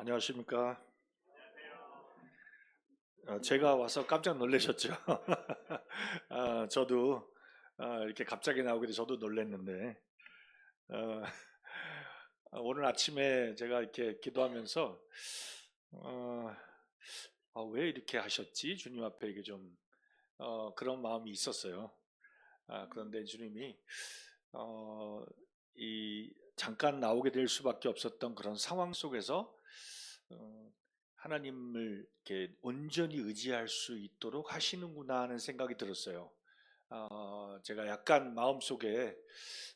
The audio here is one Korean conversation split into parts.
안녕하십니까. 제가 와서 깜짝 놀라셨죠. 저도 이렇게 갑자기 나오길래 저도 놀랐는데 어, 오늘 아침에 제가 이렇게 기도하면서 어, 왜 이렇게 하셨지? 주님 앞에 이게 좀 그런 마음이 있었어요. 그런데 주님이 어, 이 잠깐 나오게 될 수밖에 없었던 그런 상황 속에서 어, 하나님을 이렇게 온전히 의지할 수 있도록 하시는구나 하는 생각이 들었어요. 제가 약간 마음속에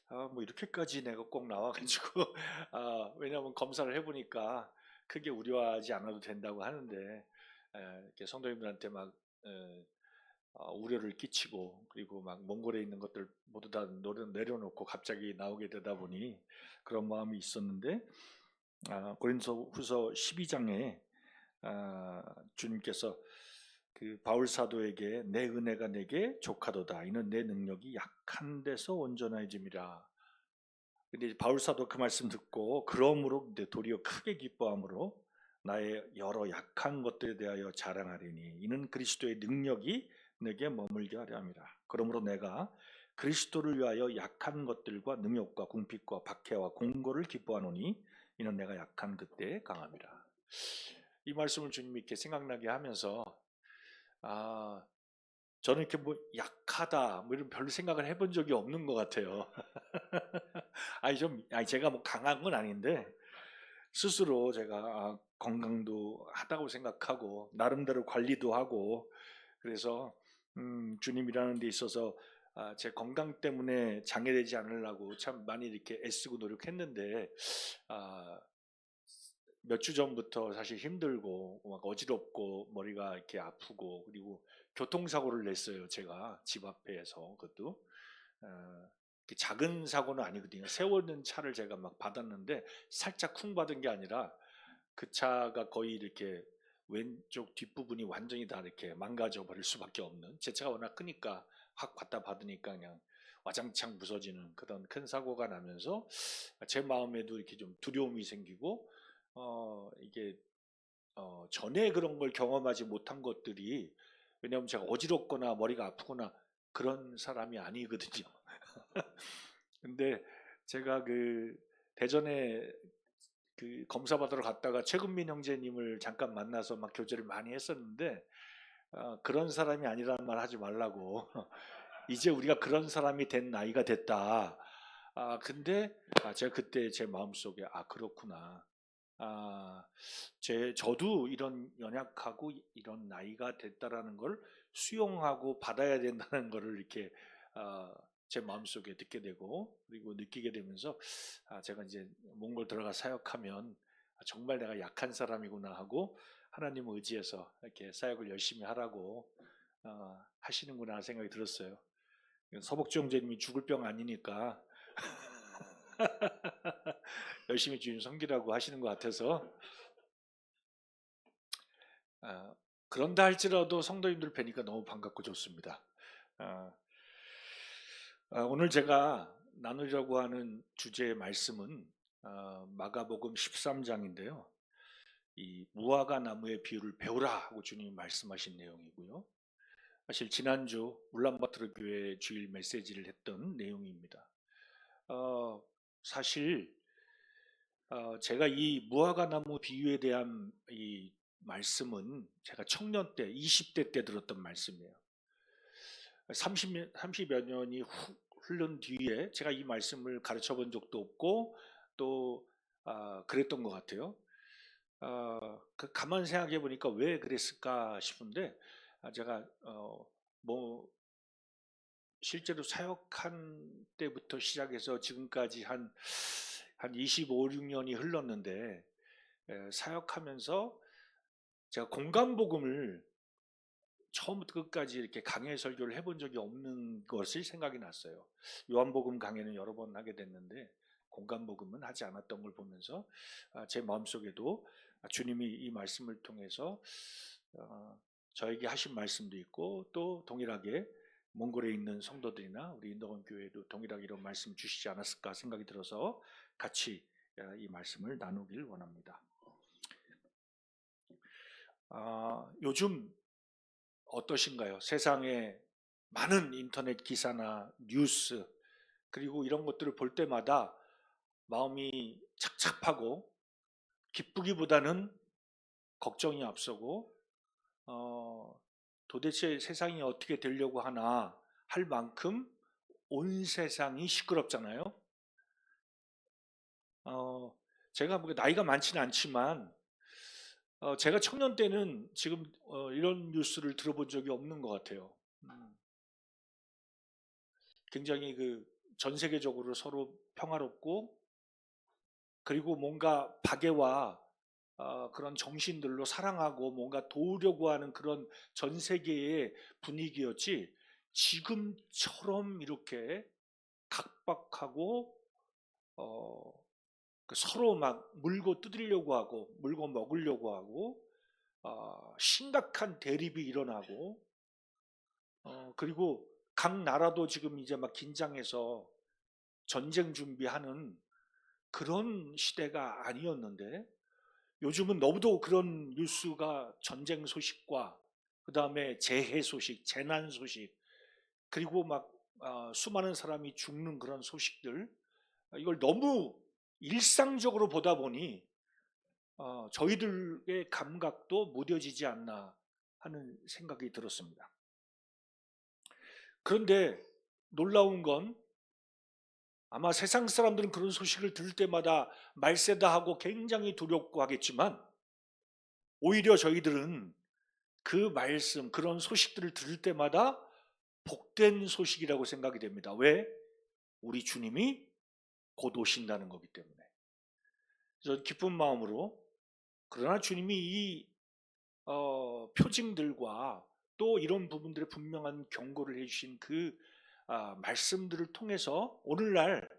뭐 이렇게까지 내가 꼭 나와가지고 왜냐하면 검사를 해보니까 크게 우려하지 않아도 된다고 하는데 이렇게 성도님들한테 막 우려를 끼치고 그리고 막 몽골에 있는 것들 모두 다 내려놓고 갑자기 나오게 되다 보니 그런 마음이 있었는데 고린도후서 12장에 주님께서 그 바울 사도에게 내 은혜가 내게 족하도다 이는 내 능력이 약한 데서 온전해짐이라. 근데 바울 사도 그 말씀 듣고 그러므로 도리어 크게 기뻐함으로 나의 여러 약한 것들에 대하여 자랑하리니 이는 그리스도의 능력이 내게 머물게 하려 함이라. 그러므로 내가 그리스도를 위하여 약한 것들과 능욕과 궁핍과 박해와 공고를 기뻐하노니 이는 내가 약한 그때에 강함이라. 이 말씀을 주님이 이렇게 생각나게 하면서 아 저는 이렇게 뭐 약하다 뭐 이런 별로 생각을 해본 적이 없는 것 같아요. 아니 제가 뭐 강한 건 아닌데 스스로 제가 건강도 하다고 생각하고 나름대로 관리도 하고 그래서 주님이라는 데 있어서 제 건강 때문에 장애되지 않으려고 참 많이 이렇게 애쓰고 노력했는데 몇 주 전부터 사실 힘들고 막 어지럽고 머리가 이렇게 아프고 그리고 교통사고를 냈어요. 제가 집 앞에서 그것도 이렇게 작은 사고는 아니거든요. 세우는 차를 제가 막 받았는데 살짝 쿵 받은 게 아니라 그 차가 거의 이렇게 왼쪽 뒷부분이 완전히 다 이렇게 망가져 버릴 수밖에 없는 제 차가 워낙 크니까 확 갖다 받으니까 그냥 와장창 부서지는 그런 큰 사고가 나면서 제 마음에도 이렇게 좀 두려움이 생기고 이게 전에 그런 걸 경험하지 못한 것들이 왜냐하면 제가 어지럽거나 머리가 아프거나 그런 사람이 아니거든요. 근데 제가 그 대전에 그 검사 받으러 갔다가 최근민 형제님을 잠깐 만나서 막 교제를 많이 했었는데 그런 사람이 아니라는 말 하지 말라고 이제 우리가 그런 사람이 된 나이가 됐다. 근데 제가 그때 제 마음속에 그렇구나. 아, 저도 이런 연약하고 이런 나이가 됐다라는 걸 수용하고 받아야 된다는 거를 이렇게 아, 제 마음속에 듣게 되고 그리고 느끼게 되면서 제가 이제 몽골 들어가 사역하면 정말 내가 약한 사람이구나 하고 하나님을 의지해서 이렇게 사역을 열심히 하라고 하시는구나 생각이 들었어요. 서복주 형제님이 죽을 병 아니니까 열심히 주님 섬기라고 하시는 것 같아서 아, 그런다 할지라도 성도님들 뵈니까 너무 반갑고 좋습니다. 아, 오늘 제가 나누려고 하는 주제의 말씀은 마가복음 13장인데요. 이 무화과 나무의 비유를 배우라 하고 주님이 말씀하신 내용이고요. 사실 지난주 울란바토르 교회 주일 메시지를 했던 내용입니다. 사실 제가 이 무화과 나무 비유에 대한 이 말씀은 제가 청년 때 20대 때 들었던 말씀이에요. 30여 년이 흐른 뒤에 제가 이 말씀을 가르쳐 본 적도 없고 또 그랬던 것 같아요. 가만 생각해 보니까 왜 그랬을까 싶은데 제가 뭐 실제로 사역한 때부터 시작해서 지금까지 한 25, 6년이 흘렀는데 사역하면서 제가 공감복음을 처음부터 끝까지 이렇게 강해 설교를 해본 적이 없는 것이 생각이 났어요. 요한복음 강해는 여러 번 하게 됐는데 공감복음은 하지 않았던 걸 보면서 제 마음속에도 주님이 이 말씀을 통해서 저에게 하신 말씀도 있고 또 동일하게 몽골에 있는 성도들이나 우리 인도원 교회도 동일하게 이런 말씀 주시지 않았을까 생각이 들어서 같이 이 말씀을 나누길 원합니다. 요즘 어떠신가요? 세상에 많은 인터넷 기사나 뉴스 그리고 이런 것들을 볼 때마다 마음이 착잡하고 기쁘기보다는 걱정이 앞서고 도대체 세상이 어떻게 되려고 하나 할 만큼 온 세상이 시끄럽잖아요. 어, 제가 뭐 나이가 많지는 않지만 제가 청년 때는 지금 이런 뉴스를 들어본 적이 없는 것 같아요. 굉장히 그 전 세계적으로 서로 평화롭고 그리고 뭔가 박애와 그런 정신들로 사랑하고 뭔가 도우려고 하는 그런 전 세계의 분위기였지 지금처럼 이렇게 각박하고 어, 서로 막 물고 뜯으려고 하고 물고 먹으려고 하고 심각한 대립이 일어나고 그리고 각 나라도 지금 이제 막 긴장해서 전쟁 준비하는 그런 시대가 아니었는데 요즘은 너무도 그런 뉴스가 전쟁 소식과 그 다음에 재해 소식, 재난 소식 그리고 막 수많은 사람이 죽는 그런 소식들 이걸 너무 일상적으로 보다 보니 저희들의 감각도 무뎌지지 않나 하는 생각이 들었습니다. 그런데 놀라운 건 아마 세상 사람들은 그런 소식을 들을 때마다 말세다 하고 굉장히 두렵고 하겠지만 오히려 저희들은 그 말씀, 그런 소식들을 들을 때마다 복된 소식이라고 생각이 됩니다. 왜? 우리 주님이 곧 오신다는 거기 때문에. 그래서 기쁜 마음으로 그러나 주님이 이 표징들과 또 이런 부분들의 분명한 경고를 해주신 그 말씀들을 통해서 오늘날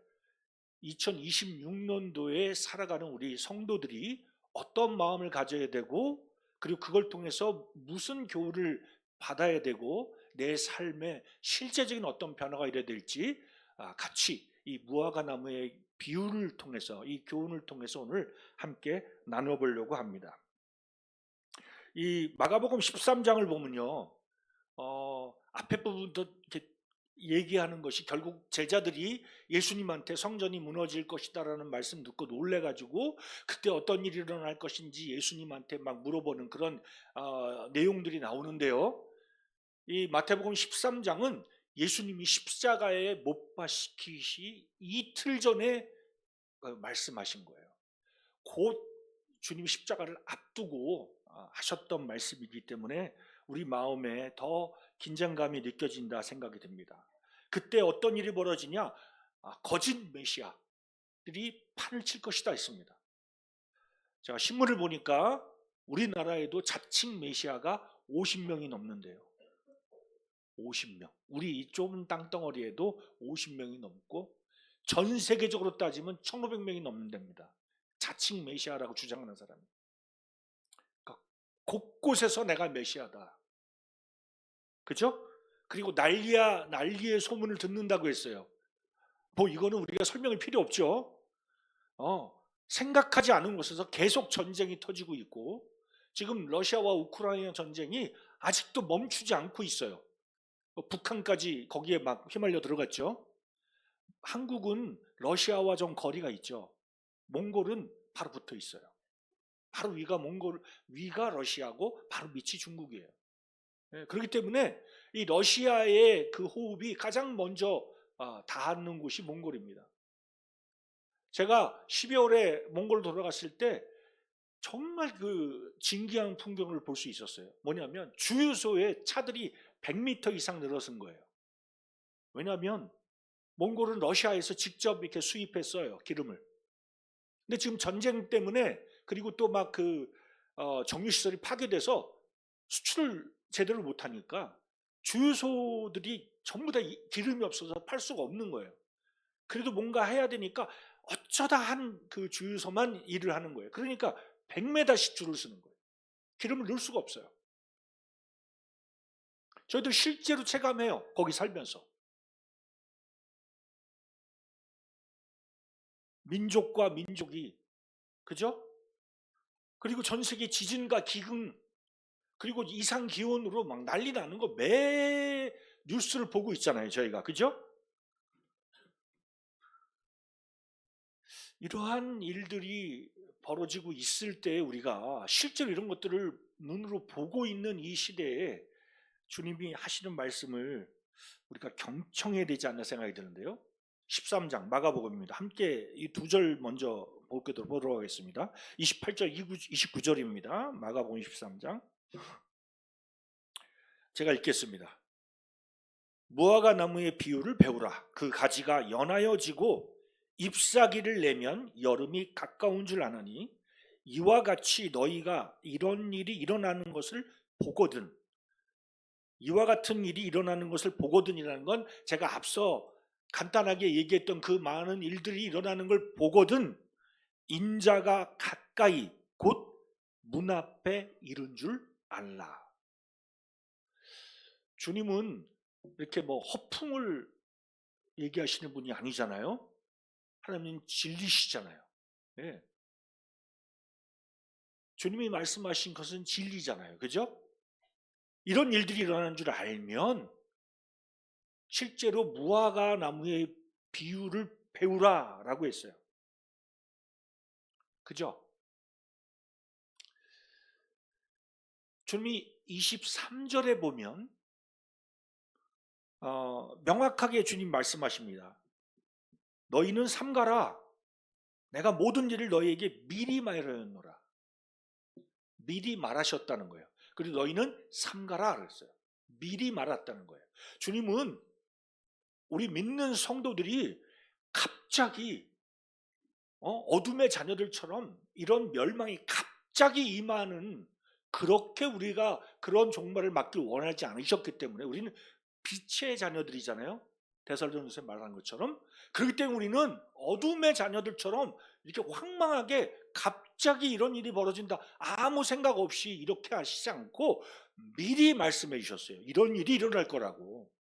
2026년도에 살아가는 우리 성도들이 어떤 마음을 가져야 되고 그리고 그걸 통해서 무슨 교훈을 받아야 되고 내 삶에 실제적인 어떤 변화가 이래야 될지 같이 이 무화과 나무의 비유를 통해서 이 교훈을 통해서 오늘 함께 나눠보려고 합니다. 이 마가복음 13장을 보면요, 앞에 부분도 이렇게 얘기하는 것이 결국 제자들이 예수님한테 성전이 무너질 것이다라는 말씀 듣고 놀래가지고 그때 어떤 일이 일어날 것인지 예수님한테 막 물어보는 그런 내용들이 나오는데요. 이 마태복음 13장은 예수님이 십자가에 못 박히시 이틀 전에 말씀하신 거예요. 곧 주님이 십자가를 앞두고 하셨던 말씀이기 때문에 우리 마음에 더 긴장감이 느껴진다 생각이 듭니다. 그때 어떤 일이 벌어지냐? 거짓 메시아들이 판을 칠 것이다 했습니다. 제가 신문을 보니까 우리나라에도 자칭 메시아가 50명이 넘는데요. 50명. 우리 이 좁은 땅덩어리에도 50명이 넘고 전 세계적으로 따지면 1,500명이 넘는답니다. 자칭 메시아라고 주장하는 사람이. 그러니까 곳곳에서 내가 메시아다. 그죠? 그리고 난리의 소문을 듣는다고 했어요. 뭐 이거는 우리가 설명이 필요 없죠. 생각하지 않은 곳에서 계속 전쟁이 터지고 있고 지금 러시아와 우크라이나 전쟁이 아직도 멈추지 않고 있어요. 북한까지 거기에 막 휘말려 들어갔죠. 한국은 러시아와 좀 거리가 있죠. 몽골은 바로 붙어 있어요. 바로 위가 러시아고 바로 밑이 중국이에요. 그렇기 때문에 이 러시아의 그 호흡이 가장 먼저 닿는 곳이 몽골입니다. 제가 12월에 몽골 돌아갔을 때 정말 그 진기한 풍경을 볼 수 있었어요. 뭐냐면 주유소에 차들이 100m 이상 늘어선 거예요. 왜냐하면 몽골은 러시아에서 직접 이렇게 수입했어요, 기름을. 근데 지금 전쟁 때문에 그리고 또 막 그 정유시설이 파괴돼서 수출을 제대로 못하니까 주유소들이 전부 다 기름이 없어서 팔 수가 없는 거예요. 그래도 뭔가 해야 되니까 어쩌다 한 그 주유소만 일을 하는 거예요. 그러니까 100m씩 줄을 서는 거예요. 기름을 넣을 수가 없어요. 저희들 실제로 체감해요. 거기 살면서. 민족과 민족이 그죠? 그리고 전 세계 지진과 기근 그리고 이상 기온으로 막 난리 나는 거 매 뉴스를 보고 있잖아요, 저희가. 그죠? 이러한 일들이 벌어지고 있을 때 우리가 실제로 이런 것들을 눈으로 보고 있는 이 시대에 주님이 하시는 말씀을 우리가 경청해야 되지 않나 생각이 드는데요. 13장 마가복음입니다. 함께 이 두 절 먼저 보도록 하겠습니다. 28절, 29절입니다. 마가복음 13장. 제가 읽겠습니다. 무화과 나무의 비유를 배우라. 그 가지가 연하여지고 잎사귀를 내면 여름이 가까운 줄 아느니 이와 같이 너희가 이런 일이 일어나는 것을 보거든. 이와 같은 일이 일어나는 것을 보거든이라는 건 제가 앞서 간단하게 얘기했던 그 많은 일들이 일어나는 걸 보거든 인자가 가까이 곧 문 앞에 이른 줄 알라. 주님은 이렇게 뭐 허풍을 얘기하시는 분이 아니잖아요. 하나님은 진리시잖아요. 예. 주님이 말씀하신 것은 진리잖아요. 그죠? 이런 일들이 일어나는 줄 알면 실제로 무화과 나무의 비유를 배우라라고 했어요. 그죠? 주님이 23절에 보면 명확하게 주님 말씀하십니다. 너희는 삼가라. 내가 모든 일을 너희에게 미리 말하였노라. 미리 말하셨다는 거예요. 그리고 너희는 삼가라 그랬어요. 미리 말했다는 거예요. 주님은 우리 믿는 성도들이 갑자기 어둠의 자녀들처럼 이런 멸망이 갑자기 임하는 그렇게 우리가 그런 종말을 맞길 원하지 않으셨기 때문에 우리는 빛의 자녀들이잖아요. 데살로니가서 말한 것처럼. 그렇기 때문에 우리는 어둠의 자녀들처럼 이렇게 황망하게 갑자기 이런 일이 벌어진다 아무 생각 없이 이렇게 하시지 않고 미리 말씀해 주셨어요. 이런 일이 일어날 거라고.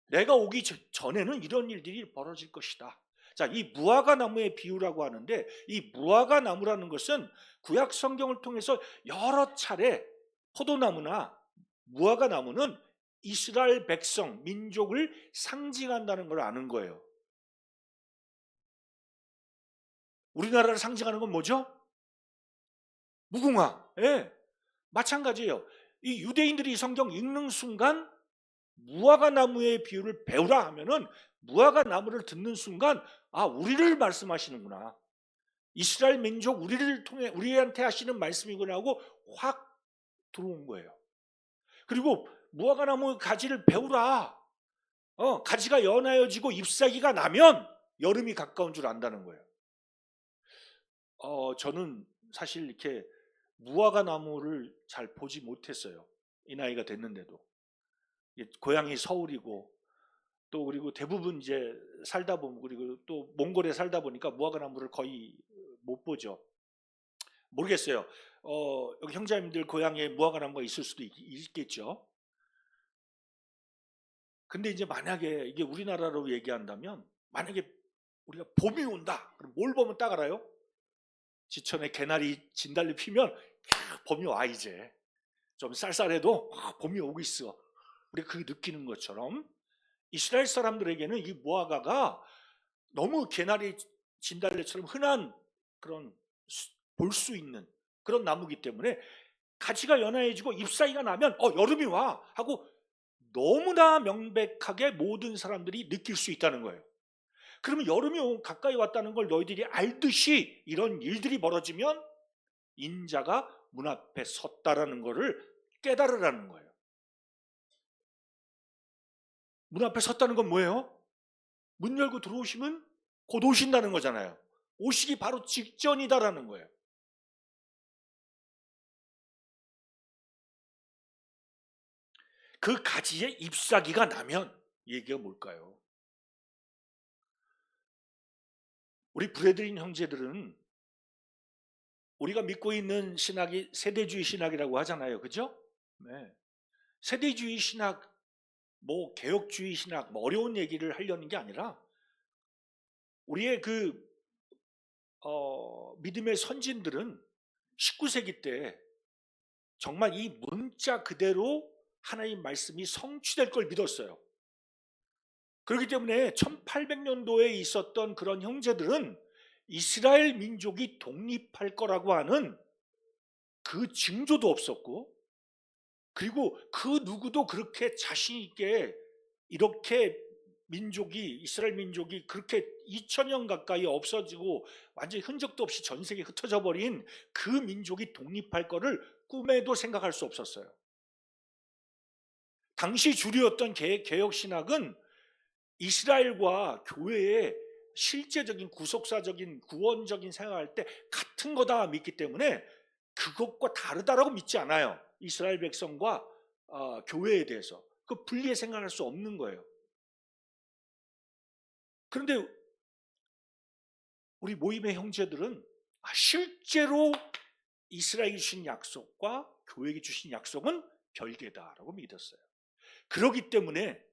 내가 오기 전에는 이런 일들이 벌어질 것이다. 자, 이 무화과 나무의 비유라고 하는데 이 무화과 나무라는 것은 구약 성경을 통해서 여러 차례 포도나무나 무화과 나무는 이스라엘 백성, 민족을 상징한다는 걸 아는 거예요. 우리나라를 상징하는 건 뭐죠? 무궁화. 예, 마찬가지예요. 이 유대인들이 성경 읽는 순간 무화과 나무의 비유를 배우라 하면은 무화과 나무를 듣는 순간 우리를 말씀하시는구나. 이스라엘 민족 우리를 통해 우리한테 하시는 말씀이구나 하고 확 들어온 거예요. 그리고 무화과 나무 가지를 베우라. 가지가 연하여지고 잎사귀가 나면 여름이 가까운 줄 안다는 거예요. 저는 사실 이렇게 무화과 나무를 잘 보지 못했어요. 이 나이가 됐는데도. 고향이 서울이고 또 그리고 대부분 이제 살다 보면 그리고 또 몽골에 살다 보니까 무화과 나무를 거의 못 보죠. 모르겠어요. 여기 형제님들 고향에 무화과 나무가 있을 수도 있겠죠. 근데 이제 만약에 이게 우리나라로 얘기한다면 만약에 우리가 봄이 온다. 그럼 뭘 보면 딱 알아요? 지천에 개나리 진달래 피면 봄이 와 이제. 좀 쌀쌀해도 봄이 오고 있어. 우리가 그게 느끼는 것처럼 이스라엘 사람들에게는 이 무화과가 너무 개나리 진달래처럼 흔한 그런 볼 수 있는 그런 나무기 때문에 가지가 연해지고 잎사귀가 나면 여름이 와 하고 너무나 명백하게 모든 사람들이 느낄 수 있다는 거예요. 그러면 여름이 가까이 왔다는 걸 너희들이 알듯이 이런 일들이 벌어지면 인자가 문 앞에 섰다라는 것을 깨달으라는 거예요. 문 앞에 섰다는 건 뭐예요? 문 열고 들어오시면 곧 오신다는 거잖아요. 오시기 바로 직전이다라는 거예요. 그 가지에 잎사귀가 나면 얘기가 뭘까요? 우리 브레드린 형제들은 우리가 믿고 있는 신학이 세대주의 신학이라고 하잖아요. 그죠? 네. 세대주의 신학, 뭐 개혁주의 신학, 뭐 어려운 얘기를 하려는 게 아니라 우리의 그 믿음의 선진들은 19세기 때 정말 이 문자 그대로 하나님 말씀이 성취될 걸 믿었어요. 그렇기 때문에 1800년도에 있었던 그런 형제들은 이스라엘 민족이 독립할 거라고 하는 그 징조도 없었고, 그리고 그 누구도 그렇게 자신 있게 이렇게 이스라엘 민족이 그렇게 2000년 가까이 없어지고 완전히 흔적도 없이 전 세계에 흩어져 버린 그 민족이 독립할 거를 꿈에도 생각할 수 없었어요. 당시 주류였던 개혁신학은 이스라엘과 교회의 실제적인 구속사적인 구원적인 생각할 때 같은 거다 믿기 때문에 그것과 다르다라고 믿지 않아요. 이스라엘 백성과 교회에 대해서 그 분리해 생각할 수 없는 거예요. 그런데 우리 모임의 형제들은 실제로 이스라엘이 주신 약속과 교회에게 주신 약속은 별개다라고 믿었어요. 그렇기 때문에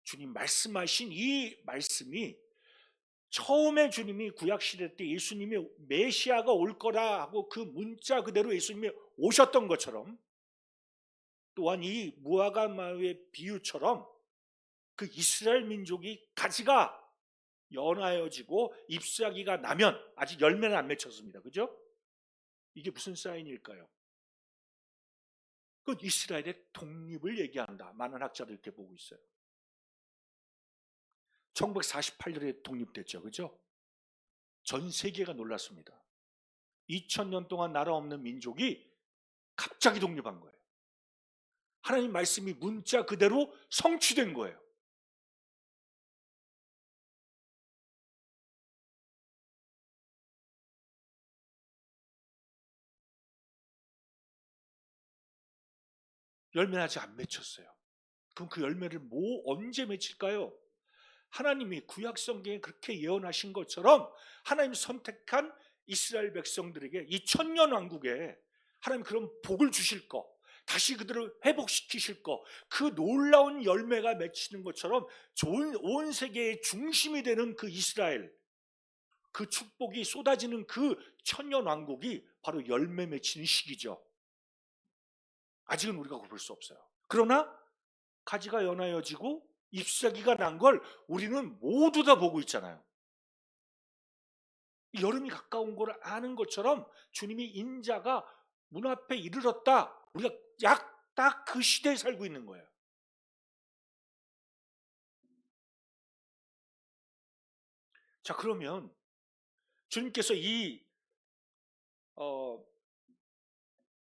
주님 말씀하신 이 말씀이 처음에 주님이 구약시대 때 예수님이 메시아가 올 거라 하고 그 문자 그대로 예수님이 오셨던 것처럼, 또한 이 무화과나무의 비유처럼 그 이스라엘 민족이 가지가 연하여지고 잎사귀가 나면, 아직 열매는 안 맺혔습니다. 그죠? 이게 무슨 사인일까요? 그 이스라엘의 독립을 얘기한다. 많은 학자들 이렇게 보고 있어요. 1948년에 독립됐죠. 그죠? 전 세계가 놀랐습니다. 2000년 동안 나라 없는 민족이 갑자기 독립한 거예요. 하나님 말씀이 문자 그대로 성취된 거예요. 열매는 아직 안 맺혔어요. 그럼 그 열매를 언제 맺힐까요? 하나님이 구약 성경에 그렇게 예언하신 것처럼 하나님 선택한 이스라엘 백성들에게 이 천년 왕국에 하나님 그런 복을 주실 거, 다시 그들을 회복시키실 거, 그 놀라운 열매가 맺히는 것처럼 온 세계의 중심이 되는 그 이스라엘, 그 축복이 쏟아지는 그 천년 왕국이 바로 열매 맺히는 시기죠. 아직은 우리가 볼 수 없어요. 그러나 가지가 연하여지고 잎사귀가 난 걸 우리는 모두 다 보고 있잖아요. 여름이 가까운 걸 아는 것처럼 주님이 인자가 문 앞에 이르렀다. 우리가 약 딱 그 시대에 살고 있는 거예요. 자, 그러면 주님께서 이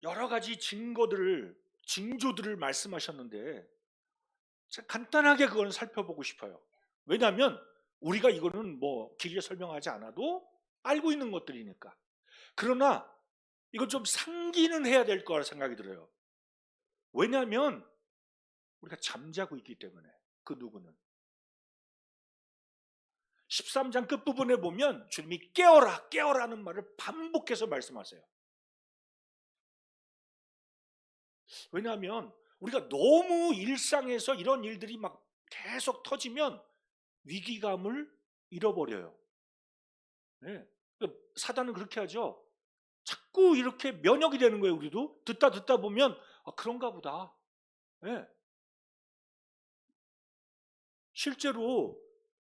여러 가지 징조들을 말씀하셨는데, 간단하게 그거는 살펴보고 싶어요. 왜냐하면 우리가 이거는 뭐 길게 설명하지 않아도 알고 있는 것들이니까. 그러나 이건 좀 상기는 해야 될 거라 생각이 들어요. 왜냐하면 우리가 잠자고 있기 때문에. 그 누구는 13장 끝부분에 보면 주님이 깨어라 깨어라는 말을 반복해서 말씀하세요. 왜냐하면 우리가 너무 일상에서 이런 일들이 막 계속 터지면 위기감을 잃어버려요. 네. 사단은 그렇게 하죠. 자꾸 이렇게 면역이 되는 거예요. 우리도 듣다 보면 그런가 보다. 네. 실제로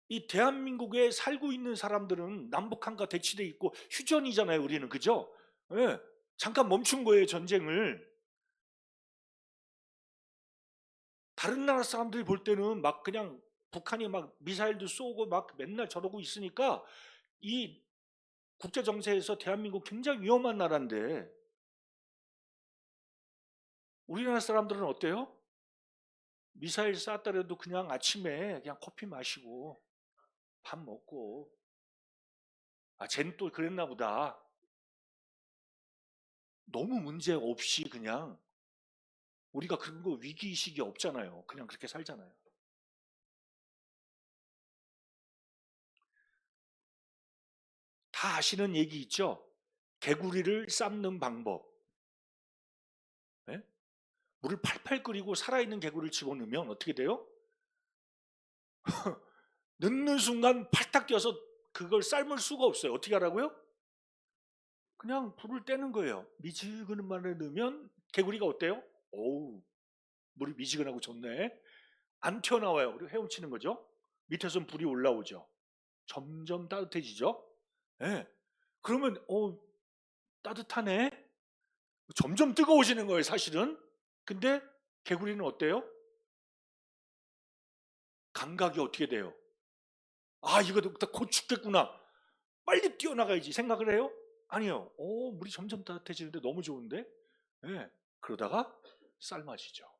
이 대한민국에 살고 있는 사람들은 남북한가 대치돼 있고 휴전이잖아요. 우리는 그죠? 네. 잠깐 멈춘 거예요. 전쟁을. 다른 나라 사람들이 볼 때는 막 그냥 북한이 막 미사일도 쏘고 막 맨날 저러고 있으니까 이 국제 정세에서 대한민국 굉장히 위험한 나라인데, 우리나라 사람들은 어때요? 미사일 쐈더라도 그냥 아침에 그냥 커피 마시고 밥 먹고, 쟤는 또 그랬나 보다. 너무 문제 없이 그냥, 우리가 그런 거 위기의식이 없잖아요. 그냥 그렇게 살잖아요. 다 아시는 얘기 있죠? 개구리를 삶는 방법. 네? 물을 팔팔 끓이고 살아있는 개구리를 집어넣으면 어떻게 돼요? 넣는 순간 팔딱 뛰어서 그걸 삶을 수가 없어요. 어떻게 하라고요? 그냥 불을 떼는 거예요. 미지근한 물에 넣으면 개구리가 어때요? 어우, 물이 미지근하고 좋네. 안 튀어나와요. 그리고 헤엄치는 거죠. 밑에선 불이 올라오죠. 점점 따뜻해지죠. 예. 그러면 따뜻하네. 점점 뜨거워지는 거예요, 사실은. 근데 개구리는 어때요? 감각이 어떻게 돼요? 아, 이거 곧 죽겠구나. 빨리 뛰어나가야지 생각을 해요? 아니요. 물이 점점 따뜻해지는데 너무 좋은데? 예. 그러다가 삶아지죠.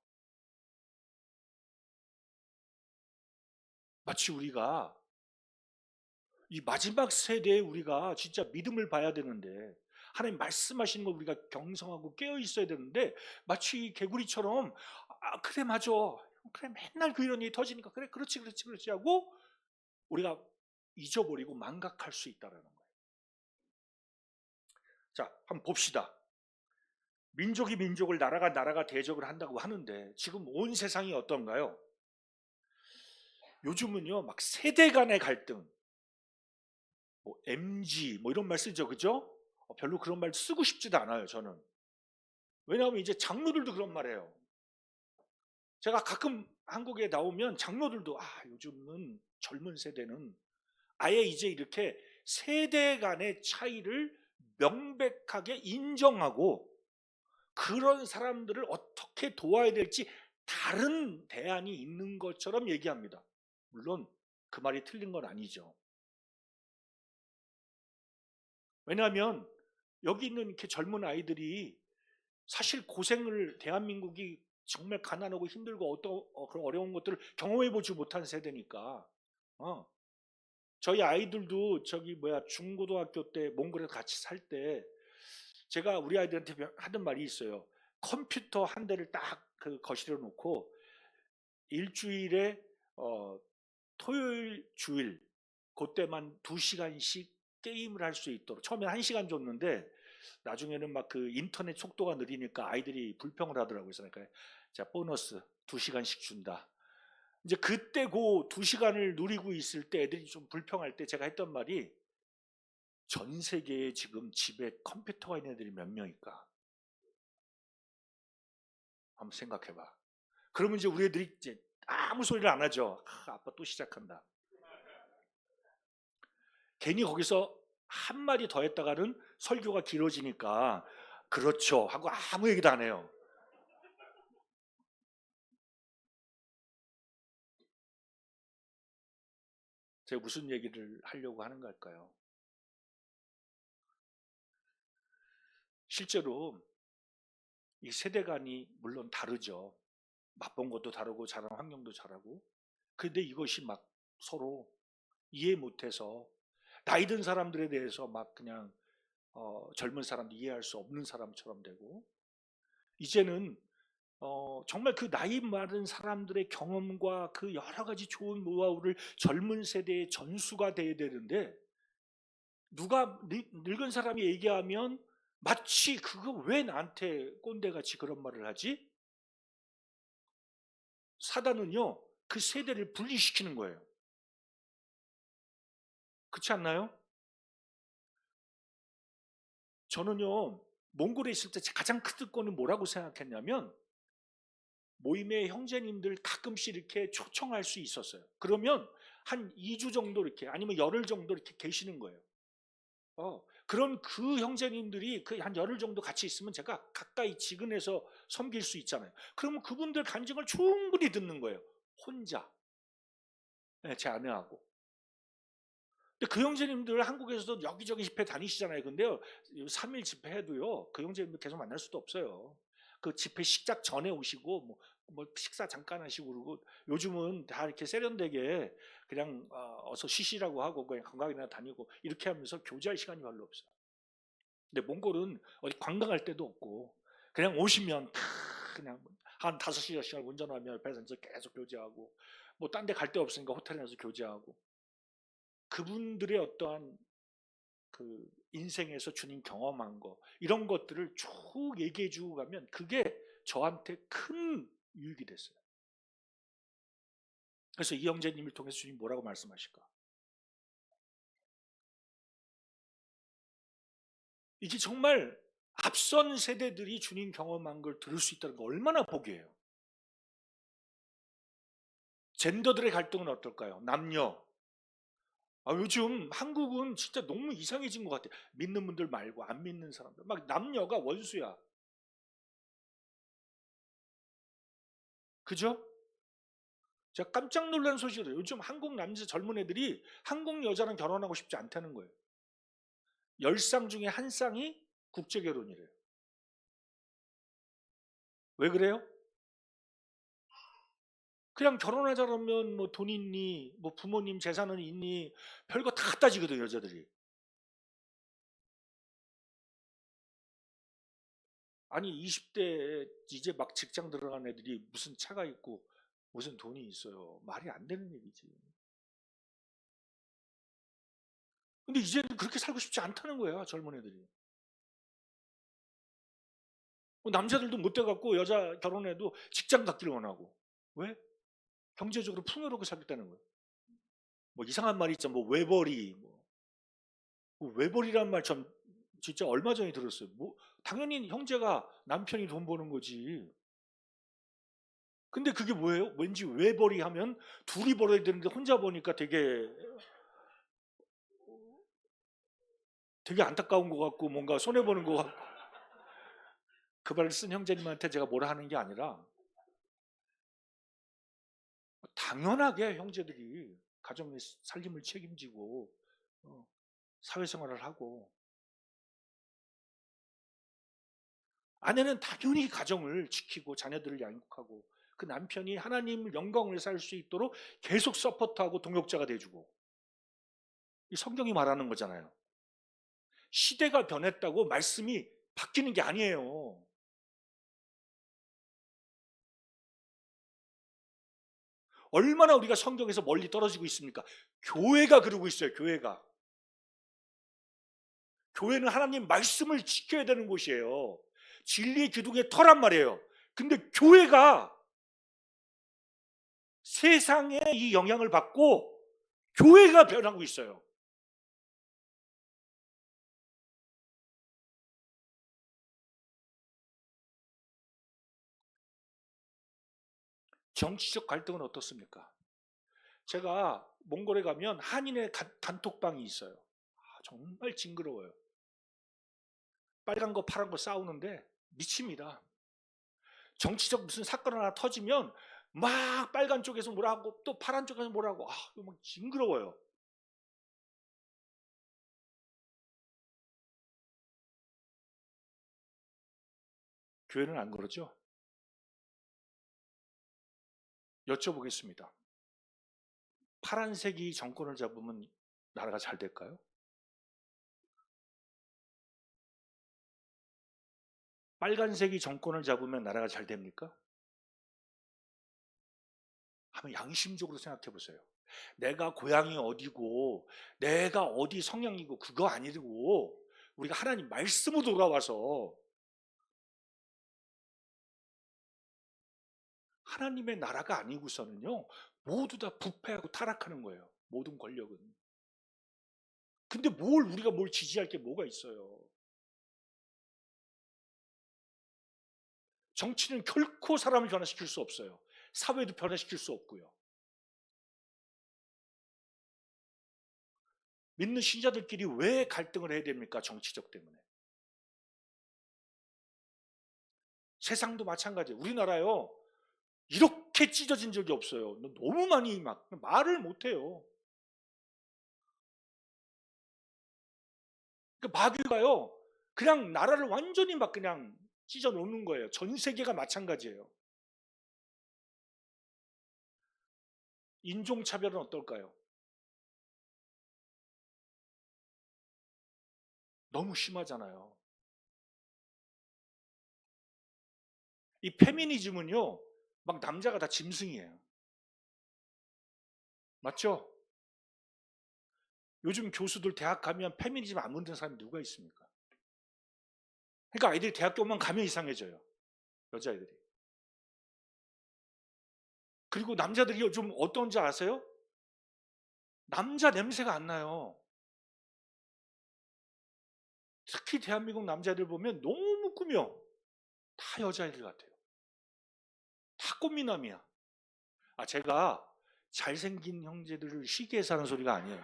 마치 우리가 이 마지막 세대에 우리가 진짜 믿음을 봐야 되는데, 하나님 말씀하시는 거 우리가 경성하고 깨어 있어야 되는데, 마치 이 개구리처럼 그래 맞아, 그래 맨날 그 이런 일이 터지니까 그래 그렇지 그렇지 그렇지 하고 우리가 잊어버리고 망각할 수 있다는 거예요. 자, 한번 봅시다. 민족이 민족을, 나라가 나라가 대적을 한다고 하는데 지금 온 세상이 어떤가요? 요즘은요 막 세대 간의 갈등, 뭐 MG 뭐 이런 말 쓰죠, 그죠? 별로 그런 말 쓰고 싶지도 않아요, 저는. 왜냐하면 이제 장로들도 그런 말해요. 제가 가끔 한국에 나오면 장로들도 요즘은 젊은 세대는 아예 이제 이렇게 세대 간의 차이를 명백하게 인정하고 그런 사람들을 어떻게 도와야 될지 다른 대안이 있는 것처럼 얘기합니다. 물론 그 말이 틀린 건 아니죠. 왜냐하면 여기 있는 이렇게 젊은 아이들이 사실 고생을, 대한민국이 정말 가난하고 힘들고 그런 어려운 것들을 경험해 보지 못한 세대니까. 저희 아이들도 중고등학교 때 몽골에서 같이 살 때 제가 우리 아이들한테 하던 말이 있어요. 컴퓨터 한 대를 딱 그 거실에 놓고 일주일에 토요일 주일 그때만 2시간씩 게임을 할 수 있도록, 처음에 1시간 줬는데 나중에는 막 그 인터넷 속도가 느리니까 아이들이 불평을 하더라고요. 그러니까 자, 보너스 2시간씩 준다. 이제 그때 그 2시간을 누리고 있을 때 애들이 좀 불평할 때 제가 했던 말이, 전 세계에 지금 집에 컴퓨터가 있는 애들이 몇 명일까? 한번 생각해봐. 그러면 이제 우리 애들이 이제 아무 소리를 안 하죠. 아빠 또 시작한다. 괜히 거기서 한 마디 더 했다가는 설교가 길어지니까 그렇죠 하고 아무 얘기도 안 해요. 제가 무슨 얘기를 하려고 하는 걸까요? 실제로 이 세대 간이 물론 다르죠. 맛본 것도 다르고 자란 환경도 다르고. 근데 이것이 막 서로 이해 못해서 나이 든 사람들에 대해서 막 그냥 젊은 사람도 이해할 수 없는 사람처럼 되고, 이제는 정말 그 나이 많은 사람들의 경험과 그 여러 가지 좋은 노하우를 젊은 세대의 전수가 돼야 되는데, 누가 늙은 사람이 얘기하면 마치 그거 왜 나한테 꼰대같이 그런 말을 하지? 사단은요 그 세대를 분리시키는 거예요. 그렇지 않나요? 저는요 몽골에 있을 때 가장 큰 거는 뭐라고 생각했냐면, 모임의 형제님들 가끔씩 이렇게 초청할 수 있었어요. 그러면 한 2주 정도 이렇게, 아니면 열흘 정도 이렇게 계시는 거예요. 그런 그 형제님들이 그 한 열흘 정도 같이 있으면 제가 가까이 지근해서 섬길 수 있잖아요. 그러면 그분들 간증을 충분히 듣는 거예요. 혼자. 네, 제 아내하고. 근데 그 형제님들 한국에서도 여기저기 집회 다니시잖아요. 근데요, 3일 집회 해도요, 그 형제님들 계속 만날 수도 없어요. 그 집회 시작 전에 오시고, 뭐 식사 잠깐 하시고, 그러고 요즘은 다 이렇게 세련되게 그냥 어서 쉬시라고 하고 그냥 관광이나 다니고 이렇게 하면서 교제할 시간이 별로 없어요. 근데 몽골은 어디 관광할 데도 없고 그냥 오시면 그냥 한 5시간 운전하면 배에서 계속 교제하고, 뭐 딴 데 갈 데 없으니까 호텔에서 교제하고, 그분들의 어떠한 그 인생에서 주님 경험한 거 이런 것들을 쭉 얘기해 주고 가면 그게 저한테 큰 유익이 됐어요. 그래서 이 형제님을 통해서 주님 뭐라고 말씀하실까? 이게 정말 앞선 세대들이 주님 경험한 걸 들을 수 있다는 거 얼마나 복이에요. 젠더들의 갈등은 어떨까요? 남녀. 요즘 한국은 진짜 너무 이상해진 것 같아요. 믿는 분들 말고 안 믿는 사람들. 막 남녀가 원수야. 그죠? 제가 깜짝 놀란 소식이에요. 요즘 한국 남자 젊은 애들이 한국 여자랑 결혼하고 싶지 않다는 거예요. 10쌍 중에 한 쌍이 국제 결혼이래요. 왜 그래요? 그냥 결혼하자면 뭐 돈 있니, 뭐 부모님 재산은 있니, 별거 다 따지거든 여자들이. 아니 20대 이제 막 직장 들어간 애들이 무슨 차가 있고 무슨 돈이 있어요. 말이 안 되는 얘기지. 근데 이제는 그렇게 살고 싶지 않다는 거야 젊은 애들이. 남자들도 못 돼갖고 여자 결혼해도 직장 갖기를 원하고. 왜? 경제적으로 풍요롭게 살겠다는 거예요. 뭐 이상한 말이 있잖아. 뭐 외벌이. 뭐 외벌이란 말 참 진짜 얼마 전에 들었어요. 뭐 당연히 형제가 남편이 돈 버는 거지. 근데 그게 뭐예요? 왠지 외벌이 하면 둘이 벌어야 되는데 혼자 버니까 되게 안타까운 것 같고 뭔가 손해 보는 것 같고. 그 말을 쓴 형제님한테 제가 뭐라 하는 게 아니라 당연하게 형제들이 가정의 살림을 책임지고 어, 사회생활을 하고 아내는 당연히 가정을 지키고 자녀들을 양육하고 그 남편이 하나님 영광을 살 수 있도록 계속 서포트하고 동역자가 돼주고 이 성경이 말하는 거잖아요. 시대가 변했다고 말씀이 바뀌는 게 아니에요. 얼마나 우리가 성경에서 멀리 떨어지고 있습니까? 교회가 그러고 있어요. 교회가. 교회는 하나님 말씀을 지켜야 되는 곳이에요. 진리의 기둥의 터란 말이에요. 근데 교회가 세상의 이 영향을 받고 교회가 변하고 있어요. 정치적 갈등은 어떻습니까? 제가 몽골에 가면 한인의 단톡방이 있어요. 정말 징그러워요. 빨간 거 파란 거 싸우는데 미칩니다. 정치적 무슨 사건 하나 터지면 막 빨간 쪽에서 뭐라 하고 또 파란 쪽에서 뭐라 하고 막 징그러워요. 교회는 안 그러죠? 여쭤보겠습니다. 파란색이 정권을 잡으면 나라가 잘 될까요? 빨간색이 정권을 잡으면 나라가 잘 됩니까? 한번 양심적으로 생각해 보세요. 내가 고향이 어디고 내가 어디 성향이고 그거 아니고 우리가 하나님 말씀으로 돌아와서 하나님의 나라가 아니고서는요 모두 다 부패하고 타락하는 거예요. 모든 권력은. 근데 우리가 뭘 지지할 게 뭐가 있어요. 정치는 결코 사람을 변화시킬 수 없어요. 사회도 변화시킬 수 없고요. 믿는 신자들끼리 왜 갈등을 해야 됩니까? 정치적 때문에. 세상도 마찬가지예요. 우리나라요. 이렇게 찢어진 적이 없어요. 너무 많이 막 말을 못해요. 그 마귀가요. 그냥 나라를 완전히 막 그냥 찢어 놓는 거예요. 전 세계가 마찬가지예요. 인종차별은 어떨까요? 너무 심하잖아요. 이 페미니즘은요. 막 남자가 다 짐승이에요. 맞죠? 요즘 교수들 대학 가면 페미니즘 안 묻는 사람이 누가 있습니까? 그러니까 아이들이 대학교만 가면 이상해져요. 여자애들이. 그리고 남자들이 좀 어떤지 아세요? 남자 냄새가 안 나요. 특히 대한민국 남자들 보면 너무 꾸며. 다 여자애들 같아요. 다 꽃미남이야. 제가 잘생긴 형제들을 시기해서 하는 소리가 아니에요.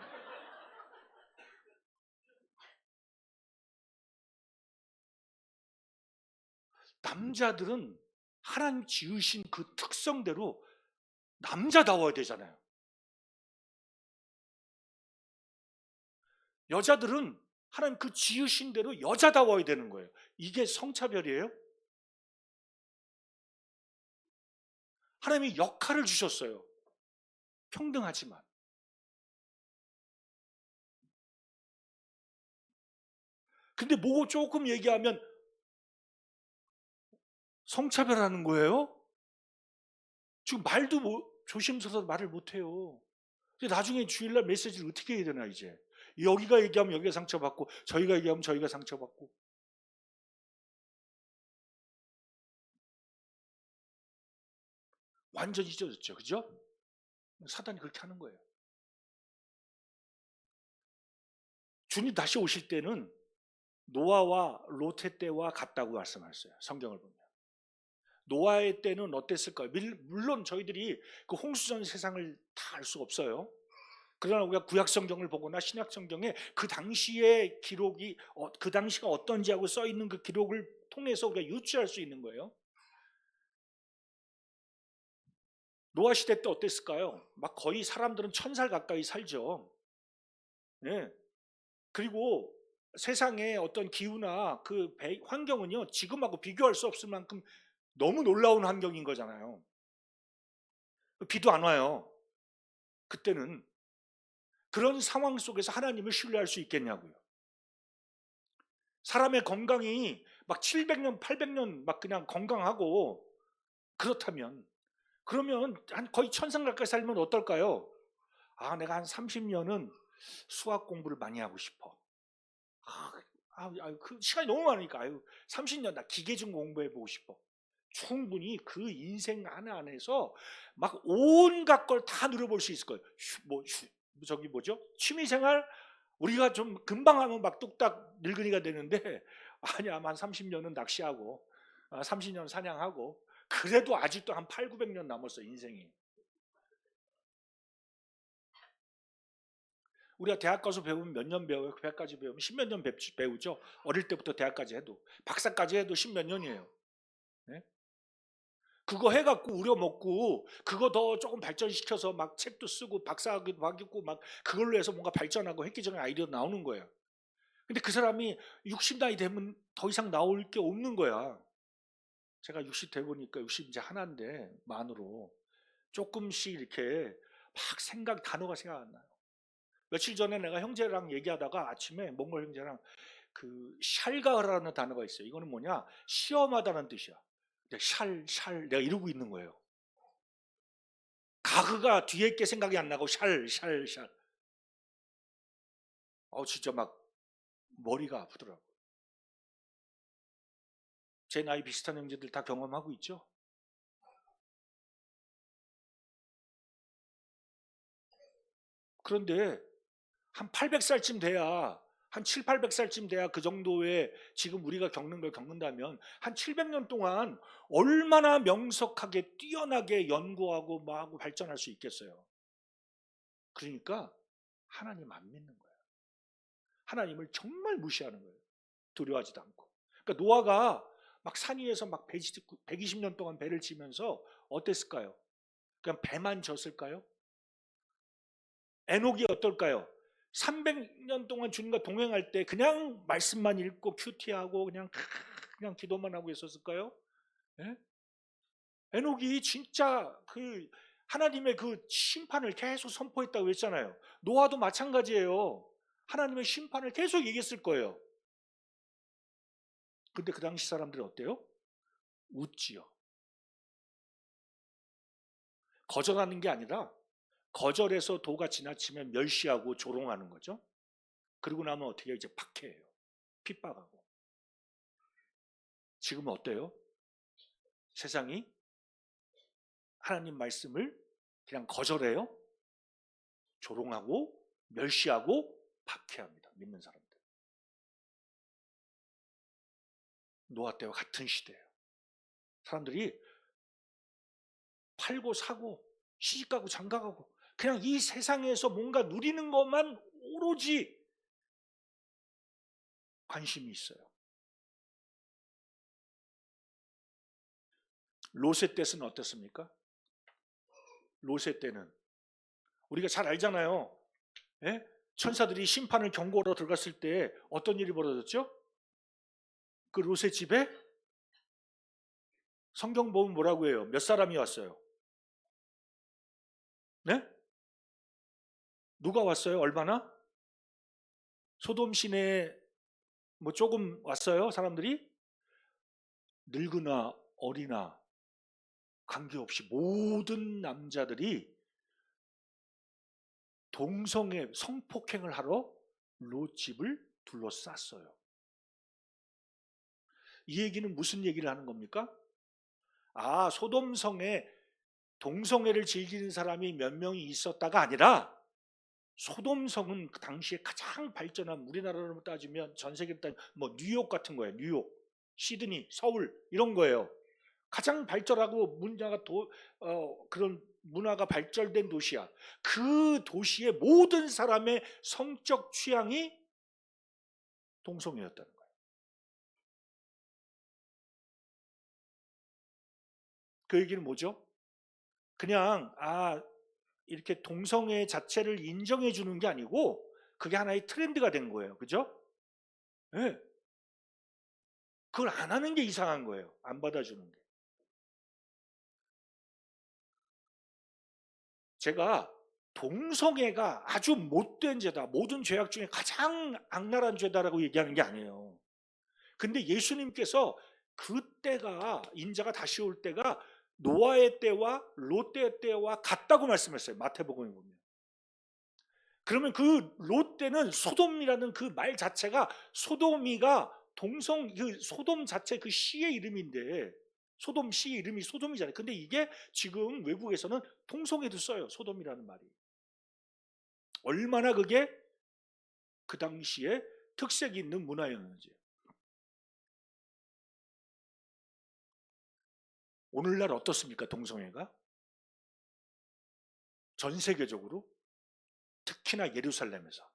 남자들은 하나님 지으신 그 특성대로 남자다워야 되잖아요. 여자들은 하나님 그 지으신 대로 여자다워야 되는 거예요. 이게 성차별이에요? 하나님이 역할을 주셨어요. 평등하지만. 근데 뭐 조금 얘기하면 성차별하는 거예요? 지금 말도 조심스러워서 말을 못해요. 근데 나중에 주일날 메시지를 어떻게 해야 되나 이제. 여기가 얘기하면 여기가 상처받고 저희가 얘기하면 저희가 상처받고. 완전히 찢어졌죠. 그죠? 사단이 그렇게 하는 거예요. 주님 다시 오실 때는 노아와 롯의 때와 같다고 말씀하셨어요. 성경을 보면. 노아의 때는 어땠을까요? 물론 저희들이 그 홍수전 세상을 다 알 수가 없어요. 그러나 우리가 구약 성경을 보거나 신약 성경에 그 당시의 기록이 그 당시가 어떤지 하고 써 있는 그 기록을 통해서 우리가 유추할 수 있는 거예요. 노아 시대 때 어땠을까요? 막 거의 사람들은 1000살 가까이 살죠. 네. 그리고 세상의 어떤 기후나 그 환경은요, 지금하고 비교할 수 없을 만큼 너무 놀라운 환경인 거잖아요. 비도 안 와요. 그때는. 그런 상황 속에서 하나님을 신뢰할 수 있겠냐고요. 사람의 건강이 막 700년, 800년 막 그냥 건강하고 그렇다면, 그러면 한 거의 천상 가까이 살면 어떨까요? 내가 한 30년은 수학 공부를 많이 하고 싶어. 그 시간이 너무 많으니까 30년 나 기계중 공부해보고 싶어. 충분히 그 인생 안에서 막 온갖 걸 다 누려볼 수 있을 거예요. 저기 뭐죠? 취미생활 우리가 좀 금방 하면 막 뚝딱 늙은이가 되는데, 아니야, 한 30년은 낚시하고 30년 사냥하고, 그래도 아직도 한 8, 900년 남았어 인생이. 우리가 대학 가서 배우면 몇 년 배워요? 100까지 배우면 10몇 년 배우죠. 어릴 때부터 대학까지 해도, 박사까지 해도 10몇 년이에요. 네? 그거 해갖고 우려먹고 그거 더 조금 발전시켜서 막 책도 쓰고 박사학위도 받고 막 그걸로 해서 뭔가 발전하고 획기적인 아이디어 나오는 거예요. 근데 그 사람이 60 나이 되면 더 이상 나올 게 없는 거야. 제가 60 돼 보니까 60 이제 하나인데 만으로 조금씩 이렇게 막 단어가 생각 안 나요. 며칠 전에 내가 형제랑 얘기하다가 아침에 몽골 형제랑 그 샬가라는 단어가 있어요. 이거는 뭐냐? 시험하다는 뜻이야. 샬 내가 이러고 있는 거예요. 가그가 뒤에 게 생각이 안 나고 샬. 진짜 막 머리가 아프더라고. 제 나이 비슷한 형제들 다 경험하고 있죠. 그런데 한 800살쯤 돼야, 한 7, 800살쯤 돼야 그 정도의 지금 우리가 겪는 걸 겪는다면 한 700년 동안 얼마나 명석하게 뛰어나게 연구하고 뭐하고 발전할 수 있겠어요. 그러니까 하나님 안 믿는 거예요. 하나님을 정말 무시하는 거예요. 두려워하지도 않고. 그러니까 노아가 막 산 위에서 막 120년 동안 배를 치면서 어땠을까요? 그냥 배만 졌을까요? 에녹이 어떨까요? 300년 동안 주님과 동행할 때 그냥 말씀만 읽고 큐티하고 그냥 기도만 하고 있었을까요? 예? 에녹이 진짜 그 하나님의 그 심판을 계속 선포했다고 했잖아요. 노아도 마찬가지예요. 하나님의 심판을 계속 얘기했을 거예요. 근데 그 당시 사람들은 어때요? 웃지요. 거절하는 게 아니라 거절해서 도가 지나치면 멸시하고 조롱하는 거죠. 그리고 나면 어떻게 해요? 이제 박해해요. 핍박하고. 지금은 어때요? 세상이 하나님 말씀을 그냥 거절해요. 조롱하고 멸시하고 박해합니다. 믿는 사람들. 노아 때와 같은 시대예요. 사람들이 팔고 사고 시집가고 장가가고 그냥 이 세상에서 뭔가 누리는 것만 오로지 관심이 있어요. 롯의 때는 어땠습니까? 롯의 때는 우리가 잘 알잖아요. 예? 천사들이 심판을 경고하러 들어갔을 때 어떤 일이 벌어졌죠? 그 롯의 집에 성경 보면 뭐라고 해요? 몇 사람이 왔어요? 네? 누가 왔어요? 얼마나? 소돔 시내에 뭐 조금 왔어요? 사람들이? 늙으나 어리나 관계없이 모든 남자들이 동성애 성폭행을 하러 롯 집을 둘러쌌어요. 이 얘기는 무슨 얘기를 하는 겁니까? 아, 소돔성에 동성애를 즐기는 사람이 몇 명이 있었다가 아니라 소돔성은 그 당시에 가장 발전한 우리나라로 따지면 전 세계로 따지면 뭐 뉴욕 같은 거예요. 뉴욕, 시드니, 서울 이런 거예요. 가장 발전하고 그런 문화가 발전된 도시야. 그 도시의 모든 사람의 성적 취향이 동성애였다는 거예요. 그 얘기는 뭐죠? 그냥 이렇게 동성애 자체를 인정해 주는 게 아니고 그게 하나의 트렌드가 된 거예요. 그죠? 네. 그걸 안 하는 게 이상한 거예요. 안 받아주는 게. 제가 동성애가 아주 못된 죄다, 모든 죄악 중에 가장 악랄한 죄다라고 얘기하는 게 아니에요. 근데 예수님께서 그때가 인자가 다시 올 때가 노아의 때와 롯의 때와 같다고 말씀했어요. 마태복음에 보면. 그러면 그 롯 때는 소돔이라는 그 말 자체가 소돔이가 그 소돔 자체 그 시의 이름인데 소돔 시의 이름이 소돔이잖아요. 근데 이게 지금 외국에서는 통성에도 써요. 소돔이라는 말이. 얼마나 그게 그 당시에 특색이 있는 문화였는지. 오늘날 어떻습니까? 동성애가? 전 세계적으로 특히나 예루살렘에서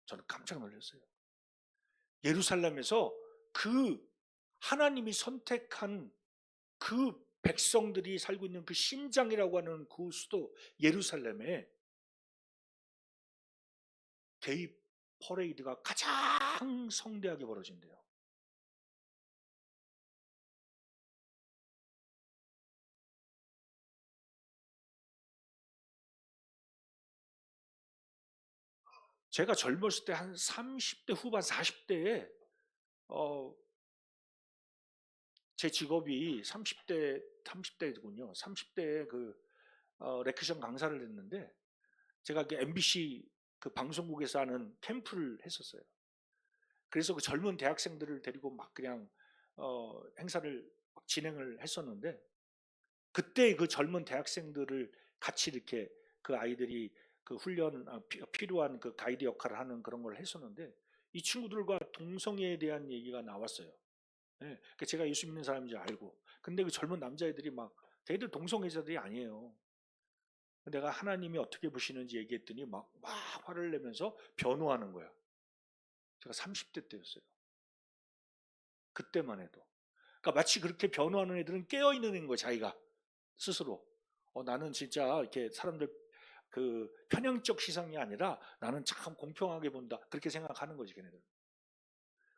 저는 깜짝 놀랐어요. 예루살렘에서 그 하나님이 선택한 그 백성들이 살고 있는 그 심장이라고 하는 그 수도 예루살렘에 게이 퍼레이드가 가장 성대하게 벌어진대요. 제가 젊었을 때 한 30대 후반 40대에 제 직업이 30대군요. 30대에 레크션 강사를 했는데 제가 그 MBC 그 방송국에서 하는 캠프를 했었어요. 그래서 그 젊은 대학생들을 데리고 막 그냥 행사를 막 진행을 했었는데 그때 그 젊은 대학생들을 같이 이렇게 그 아이들이 그 훈련 필요한 그 가이드 역할을 하는 그런 걸 했었는데 이 친구들과 동성애에 대한 얘기가 나왔어요. 예, 제가 예수 믿는 사람인 줄 알고. 근데 그 젊은 남자애들이 막 걔들 동성애자들이 아니에요. 내가 하나님이 어떻게 보시는지 얘기했더니 막 화를 내면서 변호하는 거야. 제가 30대 때였어요. 그때만 해도. 그러니까 마치 그렇게 변호하는 애들은 깨어있는 애인 거야, 자기가 스스로. 나는 진짜 이렇게 사람들 그 편향적 시선이 아니라 나는 참 공평하게 본다. 그렇게 생각하는 거지, 걔네들.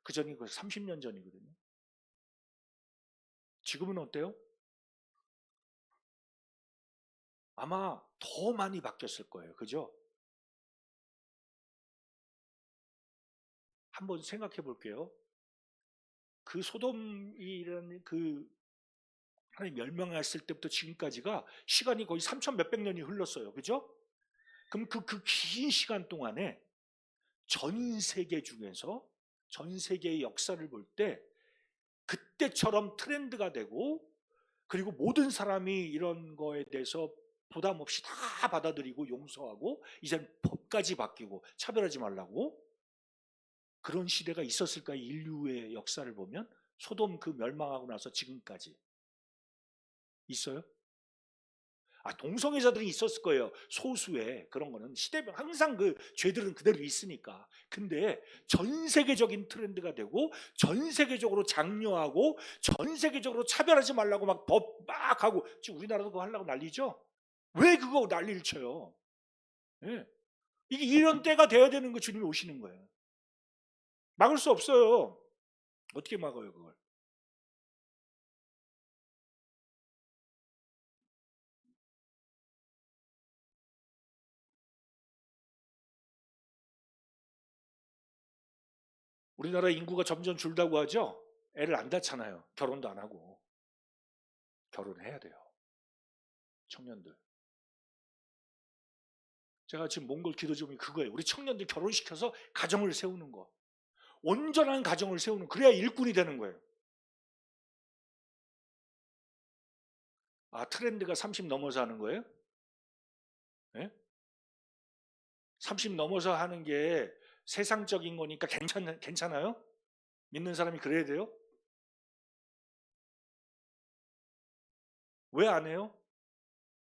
그 전이 30년 전이거든요. 지금은 어때요? 아마 더 많이 바뀌었을 거예요. 그죠? 한번 생각해 볼게요. 그 소돔이라는 그 하나님 멸망했을 때부터 지금까지가 시간이 거의 3천 몇백 년이 흘렀어요. 그죠? 그럼 그 긴 시간 동안에 전 세계 중에서 전 세계의 역사를 볼 때 그때처럼 트렌드가 되고 그리고 모든 사람이 이런 거에 대해서 부담 없이 다 받아들이고 용서하고 이젠 법까지 바뀌고 차별하지 말라고 그런 시대가 있었을까요? 인류의 역사를 보면 소돔 그 멸망하고 나서 지금까지 있어요? 동성애자들이 있었을 거예요. 소수의 그런 거는 시대별 항상 그 죄들은 그대로 있으니까. 근데 전 세계적인 트렌드가 되고 전 세계적으로 장려하고 전 세계적으로 차별하지 말라고 막 법 막 하고 지금 우리나라도 그거 하려고 난리죠. 왜 그거 난리를 쳐요? 예. 이게 이런 때가 돼야 되는 거 주님이 오시는 거예요. 막을 수 없어요. 어떻게 막아요 그걸? 우리나라 인구가 점점 줄다고 하죠. 애를 안 낳잖아요. 결혼도 안 하고. 결혼해야 돼요. 청년들. 제가 지금 몽골 기도 제목이 그거예요. 우리 청년들 결혼시켜서 가정을 세우는 거. 온전한 가정을 세우는, 그래야 일꾼이 되는 거예요. 트렌드가 30 넘어서 하는 거예요? 네? 30 넘어서 하는 게 세상적인 거니까 괜찮아요? 믿는 사람이 그래야 돼요? 왜 안 해요?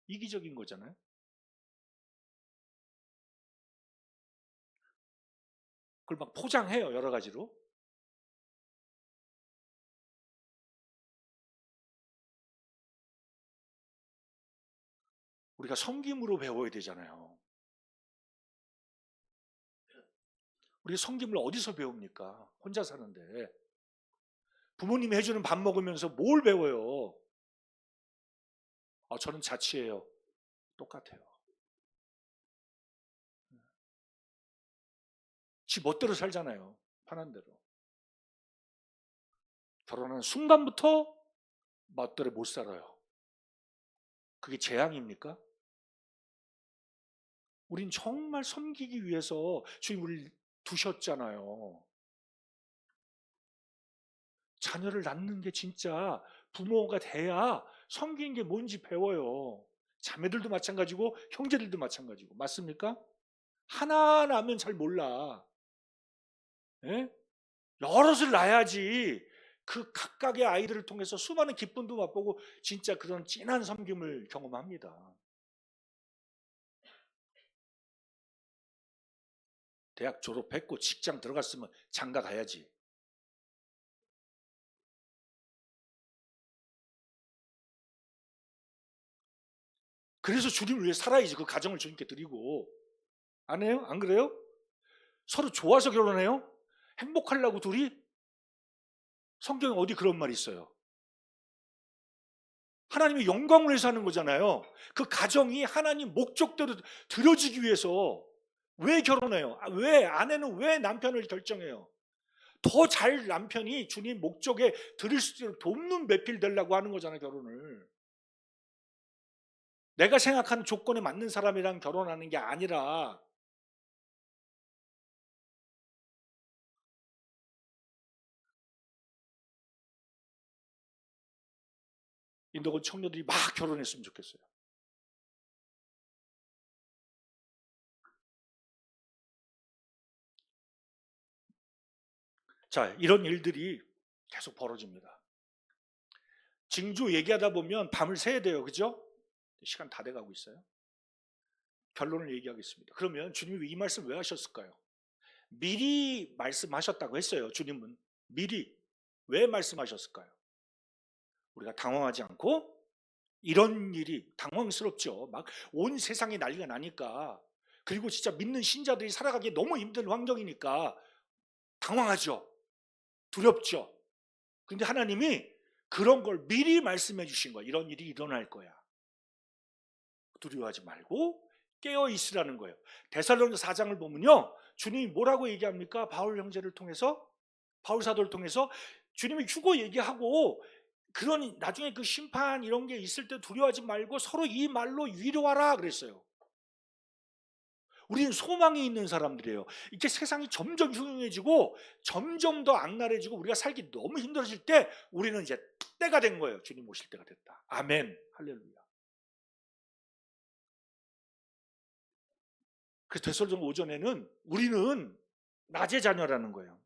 이기적인 거잖아요. 그걸 막 포장해요, 여러 가지로. 우리가 섬김으로 배워야 되잖아요. 우리 섬김을 어디서 배웁니까? 혼자 사는데. 부모님이 해주는 밥 먹으면서 뭘 배워요? 저는 자취해요. 똑같아요. 지 멋대로 살잖아요. 편한 대로. 결혼하는 순간부터 멋대로 못 살아요. 그게 재앙입니까? 우린 정말 섬기기 위해서 주님 우리를 두셨잖아요. 자녀를 낳는 게 진짜 부모가 돼야 섬기는 게 뭔지 배워요. 자매들도 마찬가지고 형제들도 마찬가지고. 맞습니까? 하나 낳으면 잘 몰라. 예? 여럿을 낳아야지 그 각각의 아이들을 통해서 수많은 기쁨도 맛보고 진짜 그런 진한 섬김을 경험합니다. 대학 졸업했고 직장 들어갔으면 장가 가야지. 그래서 주님을 위해 살아야지. 그 가정을 주님께 드리고. 안 해요? 안 그래요? 서로 좋아서 결혼해요? 행복하려고 둘이? 성경에 어디 그런 말이 있어요? 하나님의 영광을 위해서 하는 거잖아요. 그 가정이 하나님 목적대로 드려지기 위해서. 왜 결혼해요? 왜 아내는 왜 남편을 결정해요? 더 잘 남편이 주님 목적에 들을 수 있도록 돕는 배필 되려고 하는 거잖아요, 결혼을. 내가 생각하는 조건에 맞는 사람이랑 결혼하는 게 아니라. 인도권 청년들이 막 결혼했으면 좋겠어요. 자, 이런 일들이 계속 벌어집니다. 징조 얘기하다 보면 밤을 새야 돼요. 그죠? 시간 다 돼가고 있어요. 결론을 얘기하겠습니다. 그러면 주님이 이 말씀 왜 하셨을까요? 미리 말씀하셨다고 했어요. 주님은 미리 왜 말씀하셨을까요? 우리가 당황하지 않고, 이런 일이 당황스럽죠. 막 온 세상에 난리가 나니까. 그리고 진짜 믿는 신자들이 살아가기 너무 힘든 환경이니까 당황하죠. 두렵죠. 근데 하나님이 그런 걸 미리 말씀해 주신 거예요. 이런 일이 일어날 거야. 두려워하지 말고 깨어 있으라는 거예요. 데살로니가 4장을 보면요, 주님이 뭐라고 얘기합니까? 바울 형제를 통해서, 바울 사도를 통해서 주님이 휴거 얘기하고, 그런 나중에 그 심판 이런 게 있을 때 두려워하지 말고 서로 이 말로 위로하라 그랬어요. 우리는 소망이 있는 사람들이에요. 이제 세상이 점점 흉흉해지고 점점 더 악랄해지고 우리가 살기 너무 힘들어질 때 우리는 이제 때가 된 거예요. 주님 오실 때가 됐다. 아멘. 할렐루야. 그래서 데살로니가 오전에는 우리는 낮의 자녀라는 거예요.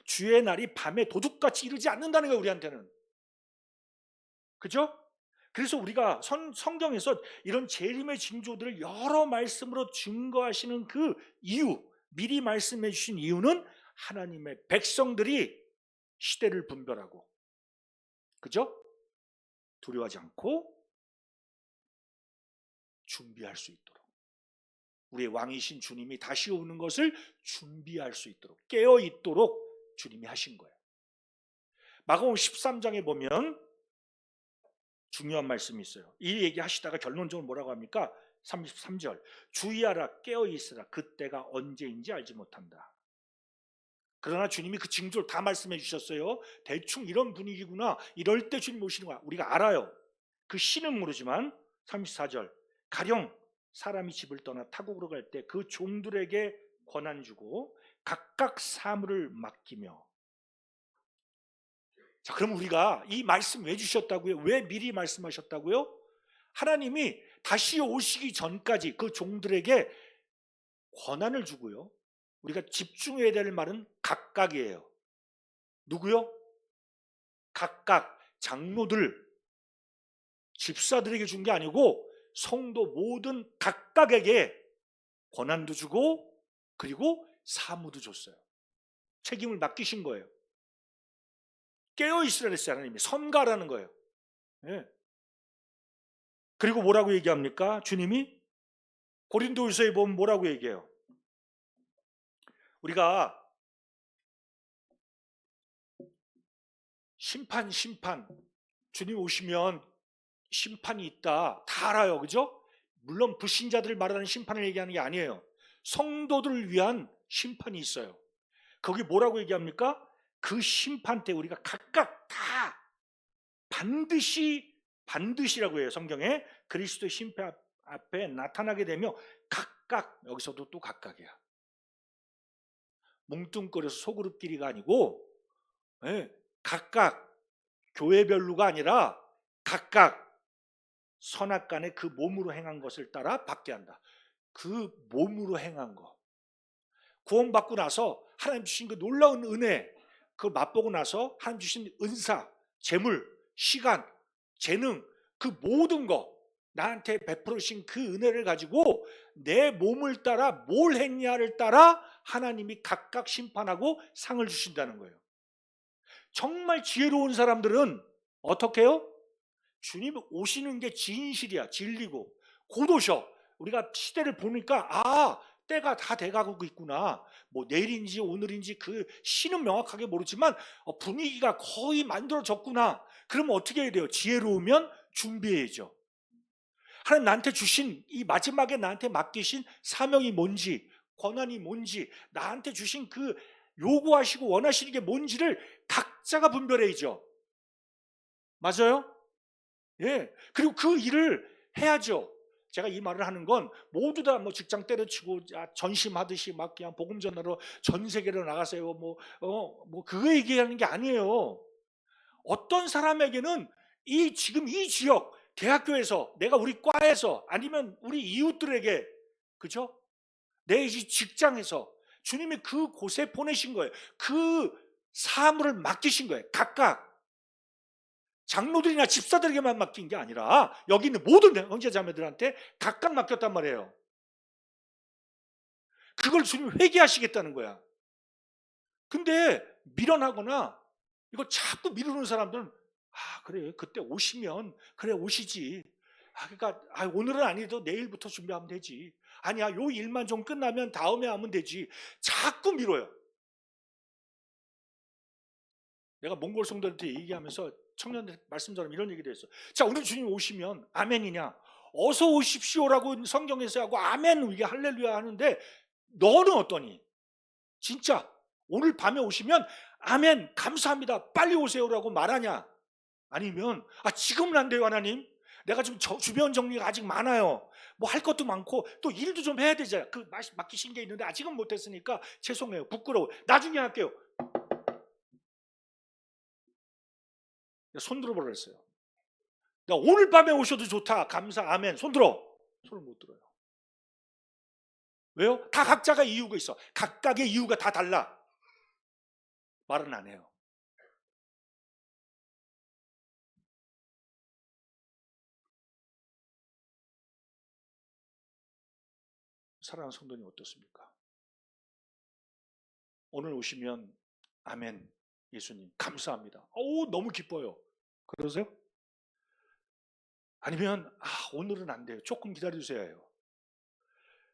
주의 날이 밤에 도둑같이 이르지 않는다는 거예요, 우리한테는. 그죠? 그래서 우리가 성경에서 이런 재림의 징조들을 여러 말씀으로 증거하시는 그 이유, 미리 말씀해 주신 이유는 하나님의 백성들이 시대를 분별하고, 그죠? 두려워하지 않고 준비할 수 있도록, 우리의 왕이신 주님이 다시 오는 것을 준비할 수 있도록, 깨어 있도록 주님이 하신 거예요. 마가복음 13장에 보면 중요한 말씀이 있어요. 이 얘기 하시다가 결론적으로 뭐라고 합니까? 33절, 주의하라, 깨어 있으라, 그때가 언제인지 알지 못한다. 그러나 주님이 그 징조를 다 말씀해 주셨어요. 대충 이런 분위기구나, 이럴 때 주님 오시는 거야, 우리가 알아요. 그 시는 모르지만 34절, 가령 사람이 집을 떠나 타국으로 갈 때 그 종들에게 권한 주고 각각 사물을 맡기며. 자, 그럼 우리가 이 말씀 왜 주셨다고요? 왜 미리 말씀하셨다고요? 하나님이 다시 오시기 전까지 그 종들에게 권한을 주고요, 우리가 집중해야 될 말은 각각이에요. 누구요? 각각, 장로들, 집사들에게 준 게 아니고 성도 모든 각각에게 권한도 주고 그리고 사무도 줬어요. 책임을 맡기신 거예요. 깨어있으라 그랬어요. 하나님이 섬가라는 거예요. 네. 그리고 뭐라고 얘기합니까? 주님이 고린도후서에 보면 뭐라고 얘기해요? 우리가 심판 주님 오시면 심판이 있다 다 알아요. 그죠? 물론 불신자들을 말하는 심판을 얘기하는 게 아니에요. 성도들을 위한 심판이 있어요. 거기 뭐라고 얘기합니까? 그 심판 때 우리가 각각 다 반드시라고 해요. 성경에 그리스도의 심판 앞에 나타나게 되며 각각, 여기서도 또 각각이야. 뭉뚱거려서 소그룹끼리가 아니고, 각각 교회별로가 아니라 각각 선악간에 그 몸으로 행한 것을 따라 받게 한다. 그 몸으로 행한 거, 구원받고 나서 하나님 주신 그 놀라운 은혜, 그걸 맛보고 나서 하나님 주신 은사, 재물, 시간, 재능, 그 모든 거 나한테 베풀으신 그 은혜를 가지고 내 몸을 따라 뭘 했냐를 따라 하나님이 각각 심판하고 상을 주신다는 거예요. 정말 지혜로운 사람들은 어떻게 해요? 주님 오시는 게 진실이야, 진리고 곧 오셔. 우리가 시대를 보니까 때가 다 돼가고 있구나. 뭐 내일인지 오늘인지 그 시는 명확하게 모르지만 분위기가 거의 만들어졌구나. 그러면 어떻게 해야 돼요? 지혜로우면 준비해야죠. 하나님 나한테 주신 이 마지막에 나한테 맡기신 사명이 뭔지, 권한이 뭔지, 나한테 주신 그 요구하시고 원하시는 게 뭔지를 각자가 분별해야죠. 맞아요? 예. 그리고 그 일을 해야죠. 제가 이 말을 하는 건 모두 다 뭐 직장 때려치고 전심하듯이 막 그냥 복음 전하러 전 세계로 나가세요. 뭐 그거 얘기하는 게 아니에요. 어떤 사람에게는 지금 이 지역 대학교에서, 내가 우리 과에서, 아니면 우리 이웃들에게, 그죠? 내 직장에서 주님이 그 곳에 보내신 거예요. 그 사물을 맡기신 거예요. 각각 장로들이나 집사들에게만 맡긴 게 아니라 여기 있는 모든 형제자매들한테 각각 맡겼단 말이에요. 그걸 주님 회개하시겠다는 거야. 근데 미련하거나 이거 자꾸 미루는 사람들은 그래, 그때 오시면 그래 오시지. 그러니까 오늘은 아니도 내일부터 준비하면 되지. 아니야, 요 일만 좀 끝나면 다음에 하면 되지. 자꾸 미뤄요. 내가 몽골 성도한테 얘기하면서 청년들 말씀처럼 이런 얘기를 했어. 자, 오늘 주님 오시면 아멘이냐? 어서 오십시오라고 성경에서 하고 아멘, 이게 할렐루야 하는데 너는 어떠니? 진짜 오늘 밤에 오시면 아멘, 감사합니다, 빨리 오세요라고 말하냐? 아니면 지금은 안 돼요 하나님, 내가 지금 주변 정리가 아직 많아요, 뭐 할 것도 많고 또 일도 좀 해야 되잖아요, 그 맡기신 게 있는데 아직은 못했으니까 죄송해요, 부끄러워, 나중에 할게요. 손 들어보라 그랬어요. 오늘 밤에 오셔도 좋다, 감사, 아멘, 손 들어. 손을 못 들어요. 왜요? 다 각자가 이유가 있어. 각각의 이유가 다 달라. 말은 안 해요. 사랑하는 성도님 어떻습니까? 오늘 오시면 아멘 예수님 감사합니다. 오 너무 기뻐요. 그러세요? 아니면 오늘은 안 돼요. 조금 기다려주세요 해요.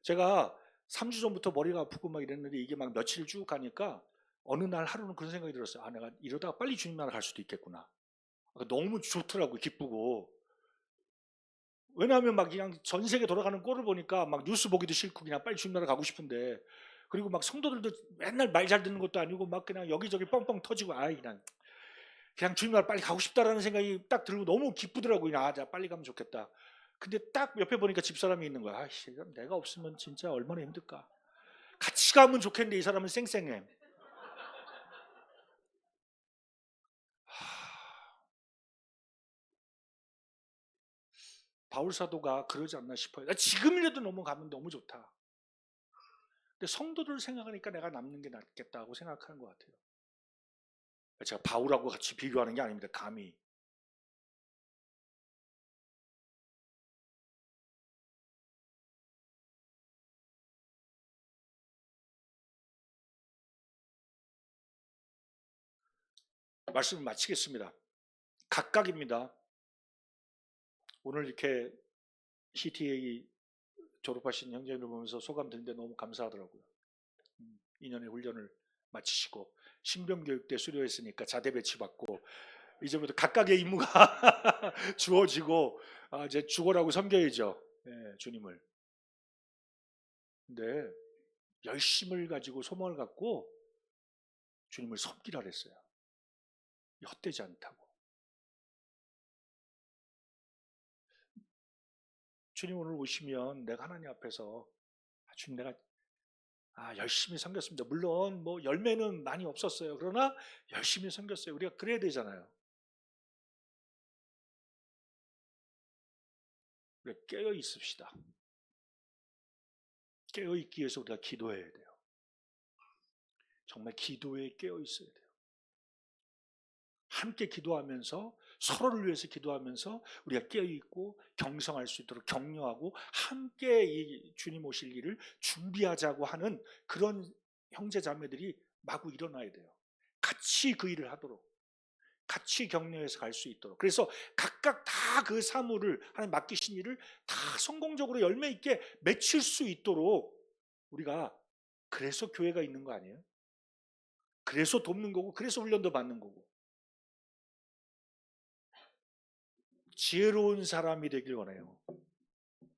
제가 3주 전부터 머리가 아프고 막 이랬는데 이게 막 며칠 쭉 가니까 어느 날 하루는 그런 생각이 들었어요. 내가 이러다가 빨리 주님 나라 갈 수도 있겠구나. 너무 좋더라고요. 기쁘고. 왜냐하면 막 그냥 전 세계 돌아가는 꼴을 보니까 막 뉴스 보기도 싫고 그냥 빨리 주님 나라 가고 싶은데, 그리고 막 성도들도 맨날 말 잘 듣는 것도 아니고 막 그냥 여기저기 뻥뻥 터지고 그냥 주님 나라 빨리 가고 싶다라는 생각이 딱 들고 너무 기쁘더라고요. 자 빨리 가면 좋겠다. 근데 딱 옆에 보니까 집사람이 있는 거야. 아이씨 내가 없으면 진짜 얼마나 힘들까. 같이 가면 좋겠는데 이 사람은 쌩쌩해. 바울 사도가 그러지 않나 싶어요. 지금이라도 넘어가면 너무 좋다. 근데 성도들 생각하니까 내가 남는 게 낫겠다고 생각하는 것 같아요. 제가 바울하고 같이 비교하는 게 아닙니다. 감히. 말씀을 마치겠습니다. 각각입니다. 오늘 이렇게 CTA 졸업하신 형제님을 보면서 소감 듣는데 너무 감사하더라고요. 2년의 훈련을 마치시고 신병교육대 수료했으니까 자대 배치받고 이제부터 각각의 임무가 주어지고 이제 죽어라고 섬겨야죠. 주님을. 근데 열심을 가지고 소망을 갖고 주님을 섬기라 그랬어요. 헛되지 않다고. 주님 오늘 오시면 내가 하나님 앞에서 주님 내가 열심히 섬겼습니다. 물론 뭐 열매는 많이 없었어요. 그러나 열심히 섬겼어요. 우리가 그래야 되잖아요. 우리가 깨어 있읍시다. 깨어 있기 위해서 우리가 기도해야 돼요. 정말 기도에 깨어 있어야 돼요. 함께 기도하면서 서로를 위해서 기도하면서 우리가 깨어있고 경성할 수 있도록 격려하고 함께 이 주님 오실 일을 준비하자고 하는 그런 형제 자매들이 마구 일어나야 돼요. 같이 그 일을 하도록, 같이 격려해서 갈 수 있도록. 그래서 각각 다 그 사물을 하나님 맡기신 일을 다 성공적으로 열매 있게 맺힐 수 있도록 우리가, 그래서 교회가 있는 거 아니에요? 그래서 돕는 거고, 그래서 훈련도 받는 거고. 지혜로운 사람이 되길 원해요.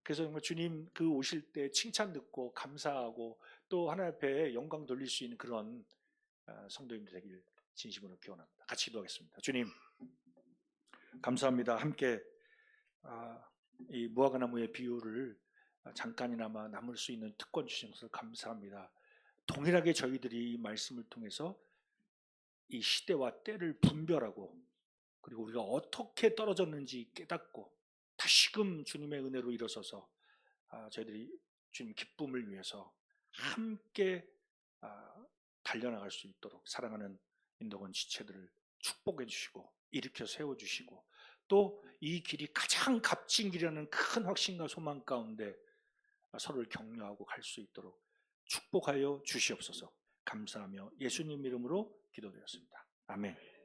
그래서 정말 주님 그 오실 때 칭찬 듣고 감사하고 또 하나님 앞에 영광 돌릴 수 있는 그런 성도님들 되길 진심으로 기원합니다. 같이 기도하겠습니다. 주님 감사합니다. 함께 이 무화과나무의 비유를 잠깐이나마 남을 수 있는 특권 주신 것을 감사합니다. 동일하게 저희들이 이 말씀을 통해서 이 시대와 때를 분별하고, 그리고 우리가 어떻게 떨어졌는지 깨닫고 다시금 주님의 은혜로 일어서서 저희들이 주님 기쁨을 위해서 함께 달려나갈 수 있도록 사랑하는 인도건 지체들을 축복해 주시고 일으켜 세워 주시고, 또 이 길이 가장 값진 길이라는 큰 확신과 소망 가운데 서로를 격려하고 갈 수 있도록 축복하여 주시옵소서. 감사하며 예수님 이름으로 기도드렸습니다. 아멘.